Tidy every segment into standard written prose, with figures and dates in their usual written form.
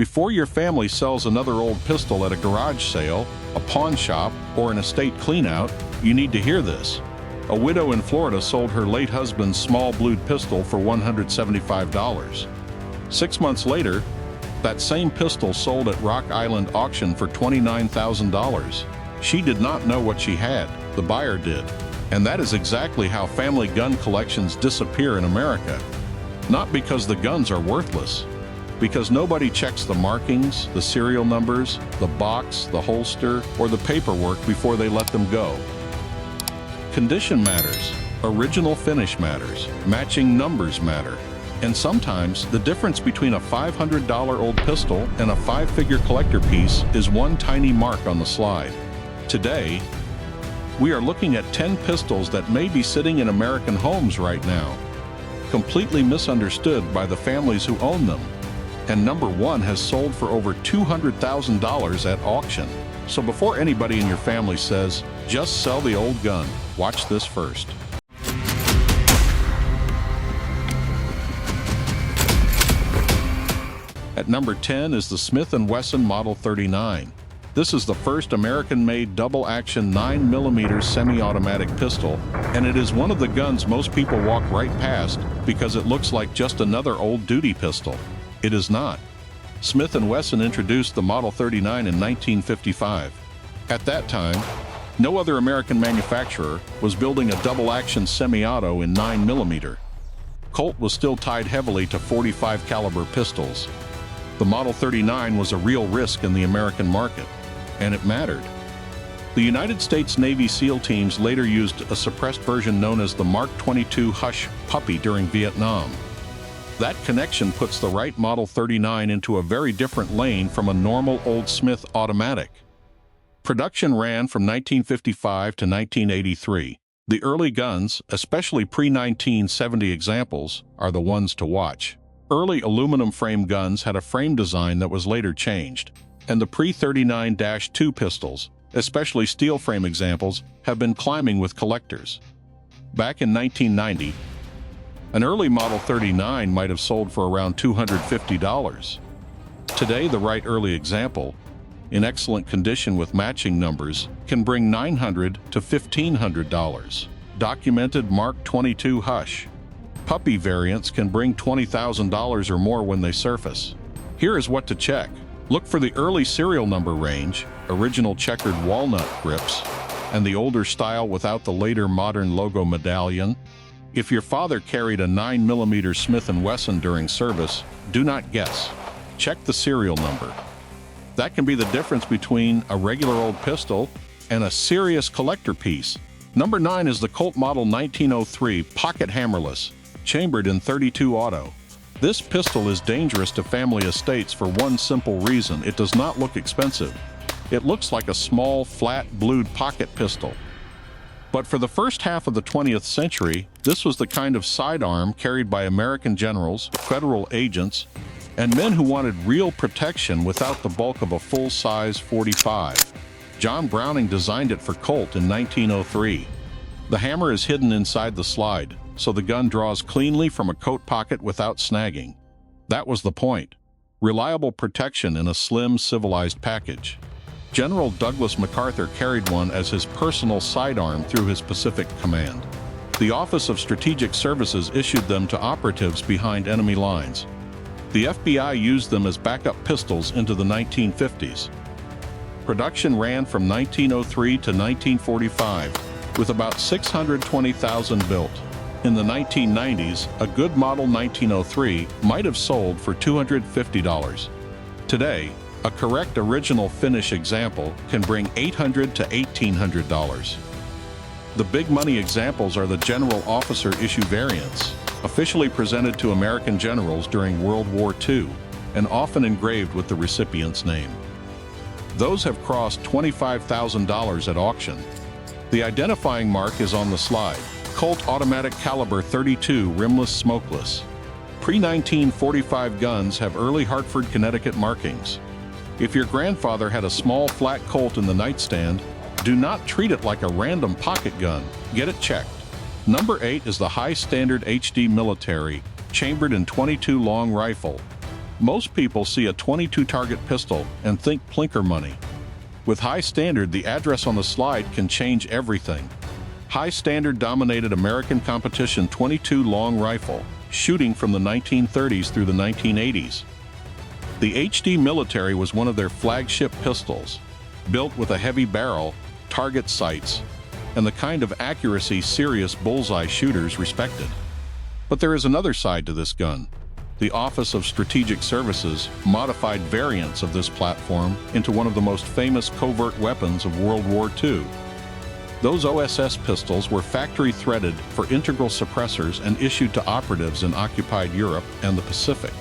Before your family sells another old pistol at a garage sale, a pawn shop, or an estate cleanout, you need to hear this. A widow in Florida sold her late husband's small blued pistol for $175. 6 months later, that same pistol sold at Rock Island auction for $29,000. She did not know what she had, the buyer did. And that is exactly how family gun collections disappear in America. Not because the guns are worthless, because nobody checks the markings, the serial numbers, the box, the holster, or the paperwork before they let them go. Condition matters, original finish matters, matching numbers matter, and sometimes the difference between a $500 old pistol and a 5-figure collector piece is one tiny mark on the slide. Today, we are looking at 10 pistols that may be sitting in American homes right now, completely misunderstood by the families who own them. And number 1 has sold for over $200,000 at auction. So before anybody in your family says, just sell the old gun, watch this first. At number 10 is the Smith and Wesson Model 39. This is the first American-made double-action 9mm semi-automatic pistol, and it is one of the guns most people walk right past because it looks like just another old-duty pistol. It is not. Smith and Wesson introduced the Model 39 in 1955. At that time, no other American manufacturer was building a double-action semi-auto in 9mm. Colt was still tied heavily to .45 caliber pistols. The Model 39 was a real risk in the American market, and it mattered. The United States Navy SEAL teams later used a suppressed version known as the Mark 22 Hush Puppy during Vietnam. That connection puts the right Model 39 into a very different lane from a normal old Smith automatic. Production ran from 1955 to 1983. The early guns, especially pre-1970 examples, are the ones to watch. Early aluminum frame guns had a frame design that was later changed, and the pre-39-2 pistols, especially steel frame examples, have been climbing with collectors. Back in 1990, an early Model 39 might have sold for around $250. Today, the right early example, in excellent condition with matching numbers, can bring $900 to $1,500. Documented Mark 22 Hush Puppy variants can bring $20,000 or more when they surface. Here is what to check. Look for the early serial number range, original checkered walnut grips, and the older style without the later modern logo medallion. If your father carried a 9mm Smith & Wesson during service, do not guess. Check the serial number. That can be the difference between a regular old pistol and a serious collector piece. Number 9 is the Colt Model 1903 Pocket Hammerless, chambered in .32 auto. This pistol is dangerous to family estates for one simple reason: it does not look expensive. It looks like a small, flat, blued pocket pistol. But for the first half of the 20th century, this was the kind of sidearm carried by American generals, federal agents, and men who wanted real protection without the bulk of a full-size .45. John Browning designed it for Colt in 1903. The hammer is hidden inside the slide, so the gun draws cleanly from a coat pocket without snagging. That was the point. Reliable protection in a slim, civilized package. General Douglas MacArthur carried one as his personal sidearm through his Pacific Command. The Office of Strategic Services issued them to operatives behind enemy lines. The FBI used them as backup pistols into the 1950s. Production ran from 1903 to 1945, with about 620,000 built. In the 1990s, a good Model 1903 might have sold for $250. Today, a correct original finish example can bring $800 to $1,800. The big money examples are the General Officer issue variants, officially presented to American generals during World War II, and often engraved with the recipient's name. Those have crossed $25,000 at auction. The identifying mark is on the slide. Colt Automatic Caliber 32 Rimless Smokeless. Pre-1945 guns have early Hartford, Connecticut markings. If your grandfather had a small flat Colt in the nightstand, do not treat it like a random pocket gun. Get it checked. Number 8 is the High Standard HD Military, chambered in .22 long rifle. Most people see a 22 target pistol and think plinker money. With high standard, the address on the slide can change everything. High standard dominated American competition 22 long rifle, shooting from the 1930s through the 1980s. The HD Military was one of their flagship pistols, built with a heavy barrel, target sights, and the kind of accuracy serious bullseye shooters respected. But there is another side to this gun. The Office of Strategic Services modified variants of this platform into one of the most famous covert weapons of World War II. Those OSS pistols were factory-threaded for integral suppressors and issued to operatives in occupied Europe and the Pacific.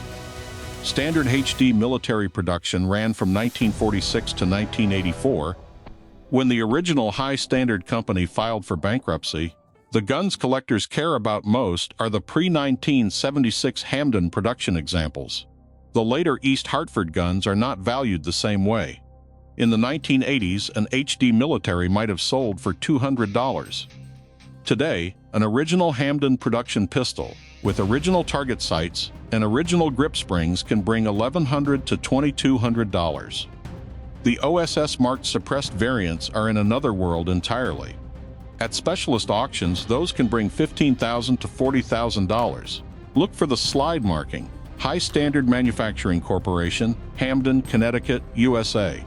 Standard HD military production ran from 1946 to 1984. When the original High Standard Company filed for bankruptcy, the guns collectors care about most are the pre-1976 Hamden production examples. The later East Hartford guns are not valued the same way. In the 1980s, an HD military might have sold for $200. Today, an original Hamden production pistol, with original target sights and original grip springs, can bring $1,100 to $2,200. The OSS-marked suppressed variants are in another world entirely. At specialist auctions, those can bring $15,000 to $40,000. Look for the slide marking, High Standard Manufacturing Corporation, Hamden, Connecticut, USA.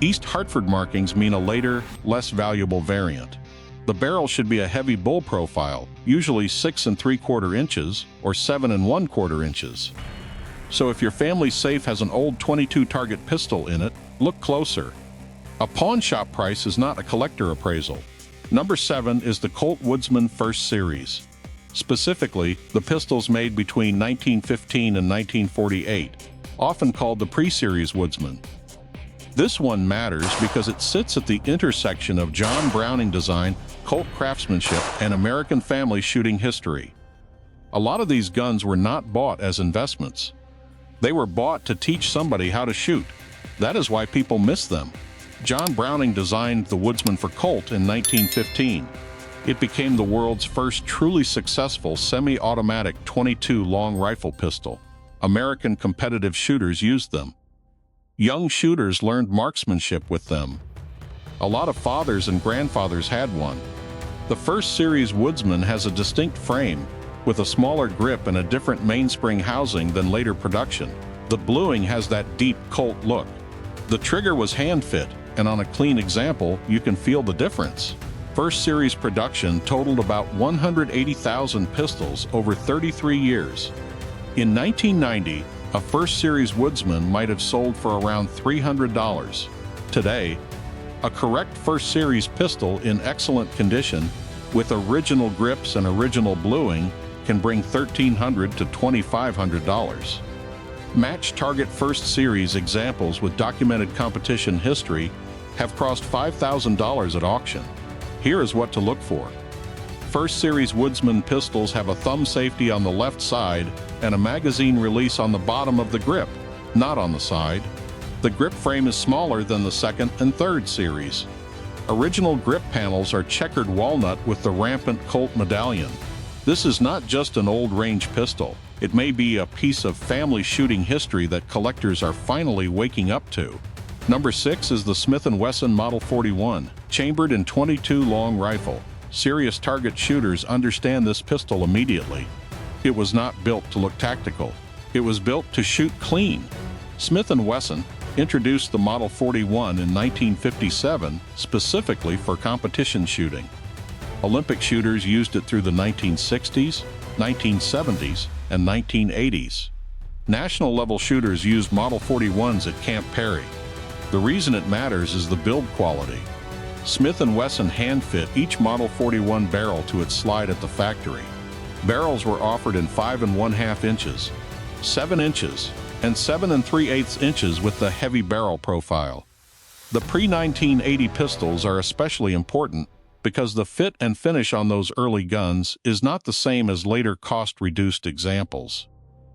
East Hartford markings mean a later, less valuable variant. The barrel should be a heavy bull profile, usually 6 3/4 inches or 7 1/4 inches. So if your family safe has an old 22 target pistol in it, look closer. A pawn shop price is not a collector appraisal. Number 7 is the Colt Woodsman First Series. Specifically, the pistols made between 1915 and 1948, often called the Pre-Series Woodsman. This one matters because it sits at the intersection of John Browning design, Colt craftsmanship, and American family shooting history. A lot of these guns were not bought as investments. They were bought to teach somebody how to shoot. That is why people miss them. John Browning designed the Woodsman for Colt in 1915. It became the world's first truly successful semi-automatic 22 long rifle pistol. American competitive shooters used them. Young shooters learned marksmanship with them. A lot of fathers and grandfathers had one. The First Series Woodsman has a distinct frame, with a smaller grip and a different mainspring housing than later production. The bluing has that deep Colt look. The trigger was hand-fit, and on a clean example, you can feel the difference. First Series production totaled about 180,000 pistols over 33 years. In 1990, a First Series Woodsman might have sold for around $300. Today, a correct First Series pistol in excellent condition, with original grips and original bluing, can bring $1,300 to $2,500. Match target First Series examples with documented competition history have crossed $5,000 at auction. Here is what to look for. First Series Woodsman pistols have a thumb safety on the left side and a magazine release on the bottom of the grip, not on the side. The grip frame is smaller than the second and third series. Original grip panels are checkered walnut with the rampant Colt medallion. This is not just an old range pistol. It may be a piece of family shooting history that collectors are finally waking up to. Number 6 is the Smith and Wesson Model 41, chambered in 22 long rifle. Serious target shooters understand this pistol immediately. It was not built to look tactical. It was built to shoot clean. Smith and Wesson introduced the Model 41 in 1957 specifically for competition shooting. Olympic shooters used it through the 1960s, 1970s, and 1980s. National level shooters used Model 41s at Camp Perry. The reason it matters is the build quality. Smith and Wesson hand-fit each Model 41 barrel to its slide at the factory. Barrels were offered in 5 1/2 inches, 7 inches, and 7 3/8 inches with the heavy barrel profile. The pre-1980 pistols are especially important because the fit and finish on those early guns is not the same as later cost-reduced examples.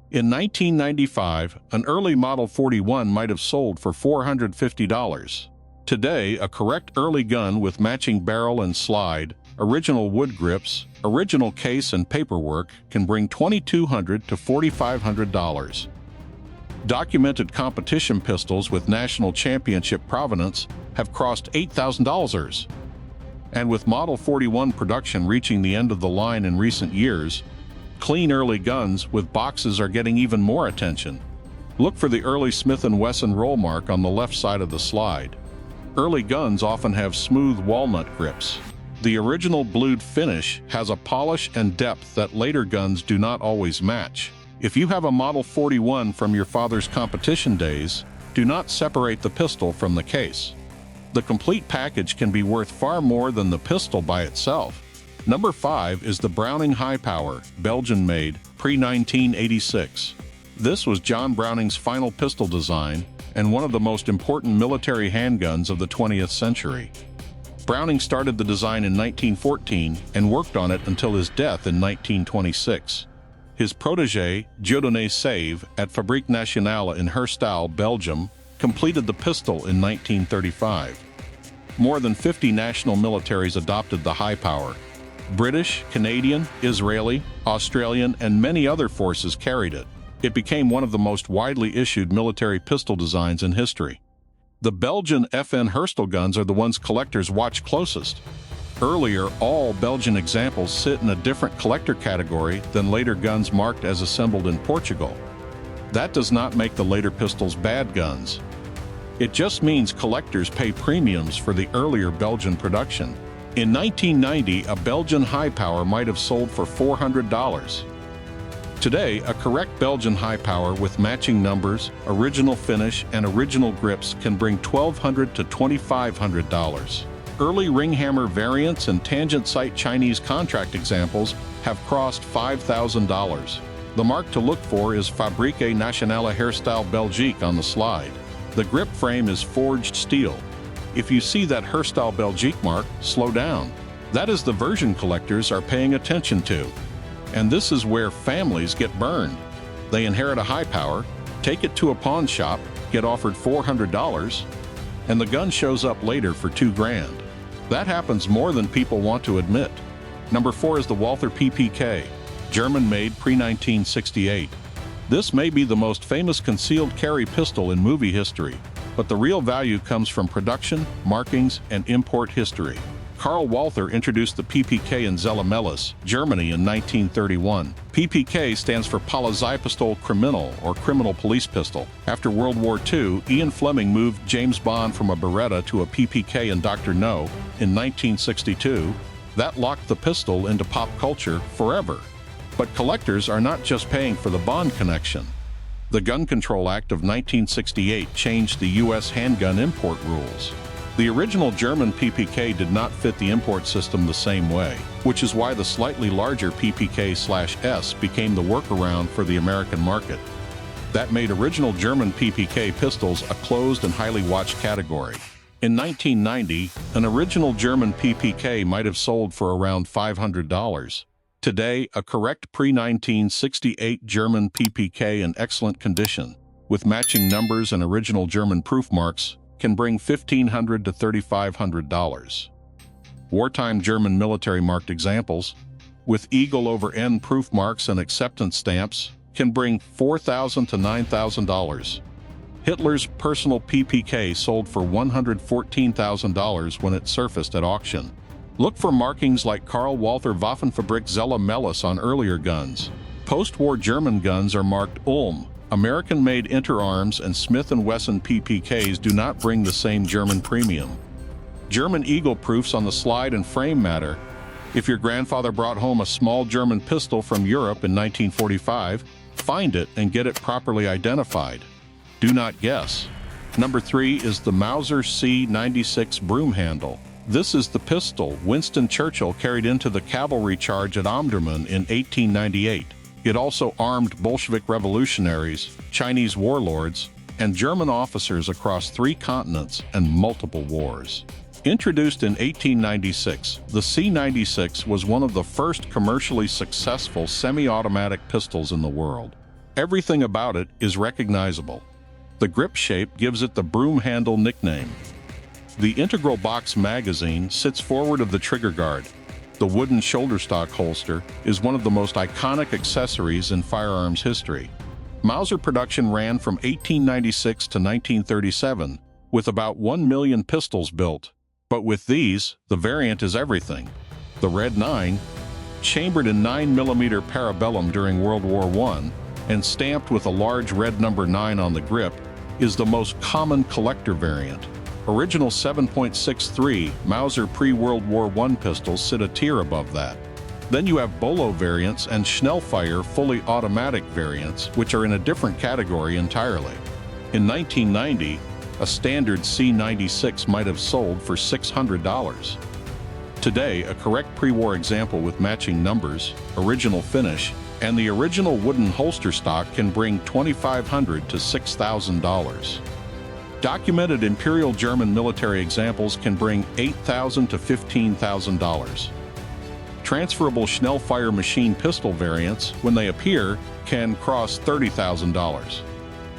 In 1995, an early Model 41 might have sold for $450. Today, a correct early gun with matching barrel and slide, original wood grips, original case and paperwork can bring $2,200 to $4,500. Documented competition pistols with national championship provenance have crossed $8,000. And with Model 41 production reaching the end of the line in recent years, clean early guns with boxes are getting even more attention. Look for the early Smith and Wesson roll mark on the left side of the slide. Early guns often have smooth walnut grips. The original blued finish has a polish and depth that later guns do not always match. If you have a Model 41 from your father's competition days, do not separate the pistol from the case. The complete package can be worth far more than the pistol by itself. Number 5 is the Browning Hi-Power, Belgian-made, pre-1986. This was John Browning's final pistol design and one of the most important military handguns of the 20th century. Browning started the design in 1914 and worked on it until his death in 1926. His protégé, Dieudonné Save, at Fabrique Nationale in Herstal, Belgium, completed the pistol in 1935. More than 50 national militaries adopted the Hi-Power. British, Canadian, Israeli, Australian, and many other forces carried it. It became one of the most widely issued military pistol designs in history. The Belgian FN Herstal guns are the ones collectors watch closest. Earlier, all Belgian examples sit in a different collector category than later guns marked as assembled in Portugal. That does not make the later pistols bad guns. It just means collectors pay premiums for the earlier Belgian production. In 1990, a Belgian Hi-Power might have sold for $400. Today, a correct Belgian Hi-Power with matching numbers, original finish, and original grips can bring $1,200 to $2,500. Early ring hammer variants and tangent sight Chinese contract examples have crossed $5,000. The mark to look for is Fabrique Nationale Herstal Belgique on the slide. The grip frame is forged steel. If you see that Herstal Belgique mark, slow down. That is the version collectors are paying attention to. And this is where families get burned. They inherit a Hi-Power, take it to a pawn shop, get offered $400, and the gun shows up later for $2,000. That happens more than people want to admit. Number 4 is the Walther PPK, German-made pre-1968. This may be the most famous concealed carry pistol in movie history, but the real value comes from production, markings, and import history. Karl Walther introduced the PPK in Zella-Mehlis, Germany in 1931. PPK stands for Polizeipistol Kriminal, or Criminal Police Pistol. After World War II, Ian Fleming moved James Bond from a Beretta to a PPK in Dr. No in 1962. That locked the pistol into pop culture forever. But collectors are not just paying for the Bond connection. The Gun Control Act of 1968 changed the U.S. handgun import rules. The original German PPK did not fit the import system the same way, which is why the slightly larger PPK/S became the workaround for the American market. That made original German PPK pistols a closed and highly watched category. In 1990, an original German PPK might have sold for around $500. Today, a correct pre-1968 German PPK in excellent condition, with matching numbers and original German proof marks, can bring $1,500 to $3,500. Wartime German military marked examples, with eagle over N proof marks and acceptance stamps, can bring $4,000 to $9,000. Hitler's personal PPK sold for $114,000 when it surfaced at auction. Look for markings like Karl Walther Waffenfabrik Zella-Mehlis on earlier guns. Post-war German guns are marked Ulm. American-made Interarms and Smith and Wesson PPKs do not bring the same German premium. German eagle proofs on the slide and frame matter. If your grandfather brought home a small German pistol from Europe in 1945, find it and get it properly identified. Do not guess. Number 3 is the Mauser C 96 Broomhandle. This is the pistol Winston Churchill carried into the cavalry charge at Omdurman in 1898. It also armed Bolshevik revolutionaries, Chinese warlords, and German officers across 3 continents and multiple wars. Introduced in 1896, the C96 was one of the first commercially successful semi-automatic pistols in the world. Everything about it is recognizable. The grip shape gives it the Broomhandle nickname. The integral box magazine sits forward of the trigger guard. The wooden shoulder stock holster is one of the most iconic accessories in firearms history. Mauser production ran from 1896 to 1937, with about 1 million pistols built. But with these, the variant is everything. The Red 9, chambered in 9mm parabellum during World War I and stamped with a large red number 9 on the grip, is the most common collector variant. Original 7.63 Mauser pre-World War I pistols sit a tier above that. Then you have Bolo variants and Schnellfeuer fully automatic variants, which are in a different category entirely. In 1990, a standard C96 might have sold for $600. Today, a correct pre-war example with matching numbers, original finish, and the original wooden holster stock can bring $2,500 to $6,000. Documented Imperial German military examples can bring $8,000 to $15,000. Transferable Schnellfeuer machine pistol variants, when they appear, can cross $30,000.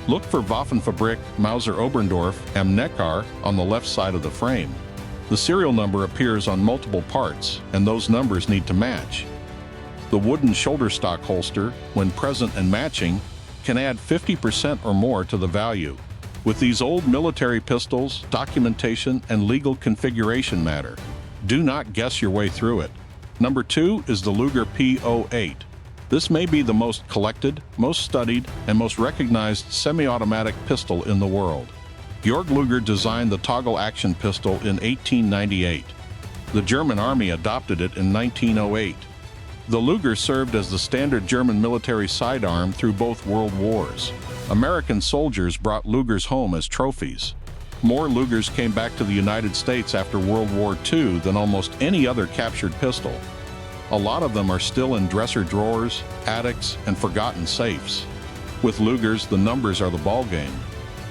Look for Waffenfabrik Mauser Oberndorf am Neckar on the left side of the frame. The serial number appears on multiple parts, and those numbers need to match. The wooden shoulder stock holster, when present and matching, can add 50% or more to the value. With these old military pistols, documentation and legal configuration matter. Do not guess your way through it. Number 2 is the Luger P08. This may be the most collected, most studied, and most recognized semi-automatic pistol in the world. Georg Luger designed the toggle action pistol in 1898. The German Army adopted it in 1908. The Luger served as the standard German military sidearm through both world wars. American soldiers brought Lugers home as trophies. More Lugers came back to the United States after World War II than almost any other captured pistol. A lot of them are still in dresser drawers, attics, and forgotten safes. With Lugers, the numbers are the ballgame.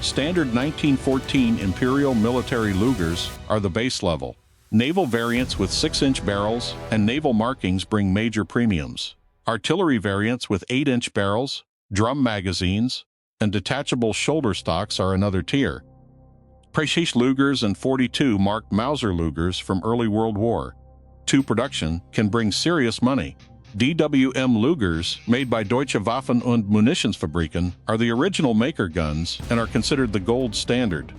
Standard 1914 Imperial military Lugers are the base level. Naval variants with 6-inch barrels and naval markings bring major premiums. Artillery variants with 8-inch barrels, drum magazines, and detachable shoulder stocks are another tier. Precis Lugers and 42 marked Mauser Lugers from early World War II production can bring serious money. DWM Lugers, made by Deutsche Waffen- und Munitionsfabriken, are the original maker guns and are considered the gold standard.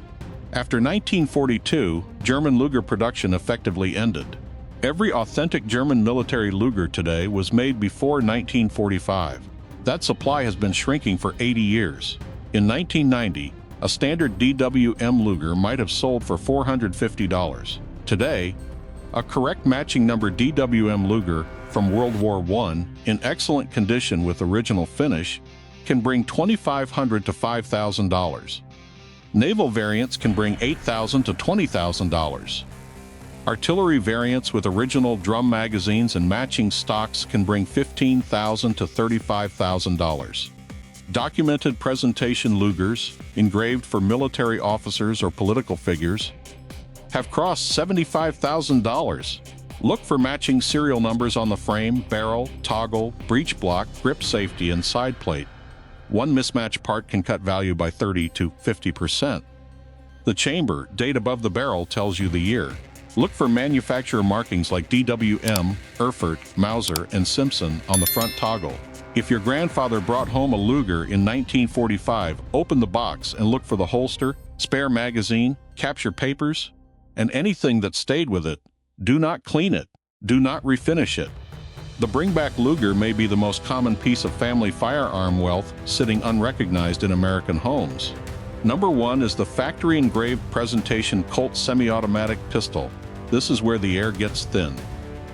After 1942, German Luger production effectively ended. Every authentic German military Luger today was made before 1945. That supply has been shrinking for 80 years. In 1990, a standard DWM Luger might have sold for $450. Today, a correct matching number DWM Luger from World War I, in excellent condition with original finish, can bring $2,500 to $5,000. Naval variants can bring $8,000 to $20,000. Artillery variants with original drum magazines and matching stocks can bring $15,000 to $35,000. Documented presentation Lugers, engraved for military officers or political figures, have crossed $75,000. Look for matching serial numbers on the frame, barrel, toggle, breech block, grip safety, and side plate. One mismatched part can cut value by 30 to 50%. The chamber, date above the barrel, tells you the year. Look for manufacturer markings like DWM, Erfurt, Mauser, and Simpson on the front toggle. If your grandfather brought home a Luger in 1945, open the box and look for the holster, spare magazine, capture papers, and anything that stayed with it. Do not clean it. Do not refinish it. The bringback Luger may be the most common piece of family firearm wealth sitting unrecognized in American homes. Number 1 is the factory engraved presentation Colt semi-automatic pistol. This is where the air gets thin.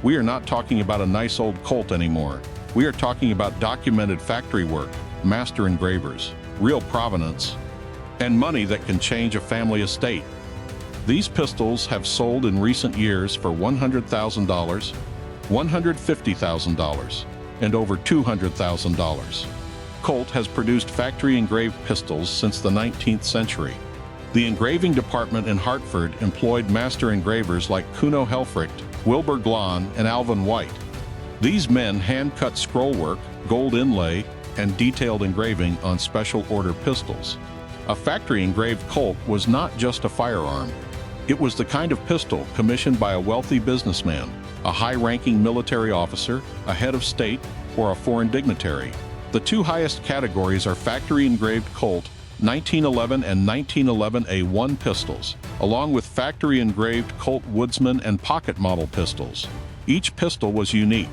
We are not talking about a nice old Colt anymore. We are talking about documented factory work, master engravers, real provenance, and money that can change a family estate. These pistols have sold in recent years for $100,000, $150,000, and over $200,000. Colt has produced factory engraved pistols since the 19th century. The engraving department in Hartford employed master engravers like Kuno Helfricht, Wilbur Glahn, and Alvin White. These men hand-cut scrollwork, gold inlay, and detailed engraving on special order pistols. A factory engraved Colt was not just a firearm. It was the kind of pistol commissioned by a wealthy businessman, a high-ranking military officer, a head of state, or a foreign dignitary. The two highest categories are factory engraved Colt 1911 and 1911 A1 pistols, along with factory engraved Colt Woodsman and Pocket Model pistols. Each pistol was unique.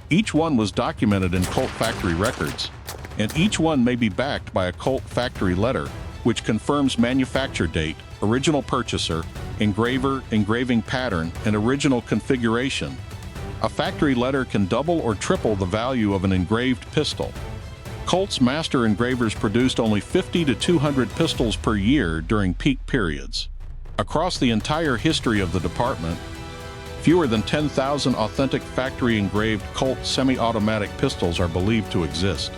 Each one was documented in Colt factory records, and each one may be backed by a Colt factory letter, which confirms manufacture date, original purchaser, engraver, engraving pattern, and original configuration. A factory letter can double or triple the value of an engraved pistol. Colt's master engravers produced only 50 to 200 pistols per year during peak periods. Across the entire history of the department, fewer than 10,000 authentic factory-engraved Colt semi-automatic pistols are believed to exist.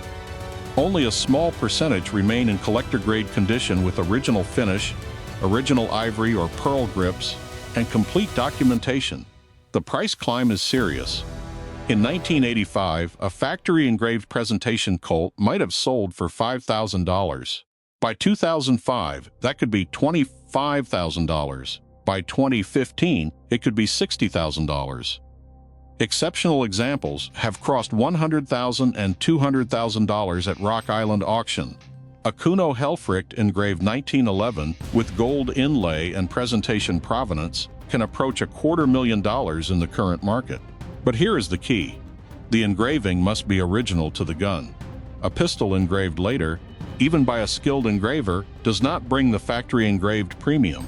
Only a small percentage remain in collector-grade condition with original finish, original ivory or pearl grips, and complete documentation. The price climb is serious. In 1985, a factory-engraved presentation Colt might have sold for $5,000. By 2005, that could be $25,000. By 2015, it could be $60,000. Exceptional examples have crossed $100,000 and $200,000 at Rock Island Auction. A Kuno Helfrich engraved 1911 with gold inlay and presentation provenance can approach $250,000 in the current market. But here is the key. The engraving must be original to the gun. A pistol engraved later, even by a skilled engraver, does not bring the factory engraved premium.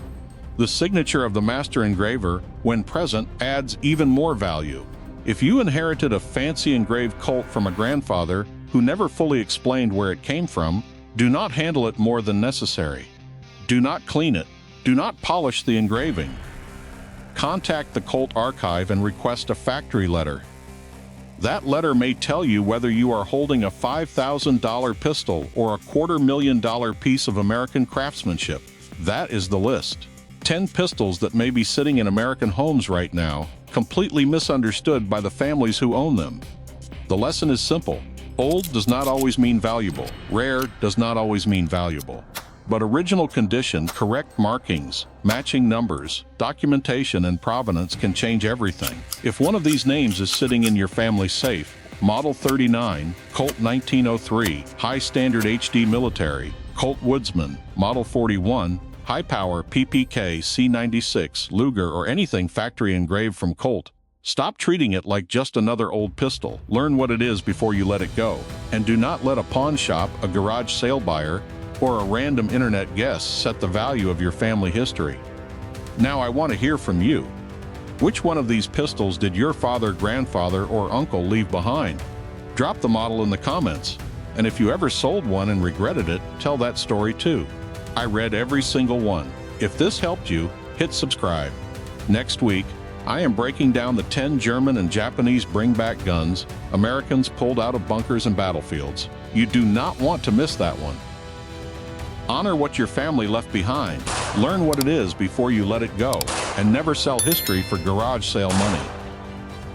The signature of the master engraver, when present, adds even more value. If you inherited a fancy engraved Colt from a grandfather who never fully explained where it came from, do not handle it more than necessary. Do not clean it. Do not polish the engraving. Contact the Colt archive and request a factory letter. That letter may tell you whether you are holding a $5,000 pistol or a $250,000 piece of American craftsmanship. That is the list. 10 pistols that may be sitting in American homes right now, completely misunderstood by the families who own them. The lesson is simple. Old does not always mean valuable. Rare does not always mean valuable. But original condition, correct markings, matching numbers, documentation, and provenance can change everything. If one of these names is sitting in your family safe, Model 39, Colt 1903, High Standard HD Military, Colt Woodsman, Model 41, Hi-Power PPK C96, Luger, or anything factory engraved from Colt, stop treating it like just another old pistol. Learn what it is before you let it go. And do not let a pawn shop, a garage sale buyer, or a random internet guess set the value of your family history. Now I want to hear from you. Which one of these pistols did your father, grandfather, or uncle leave behind? Drop the model in the comments. And if you ever sold one and regretted it, tell that story too. I read every single one. If this helped you, hit subscribe. Next week, I am breaking down the 10 German and Japanese bring-back guns Americans pulled out of bunkers and battlefields. You do not want to miss that one. Honor what your family left behind. Learn what it is before you let it go, and never sell history for garage sale money.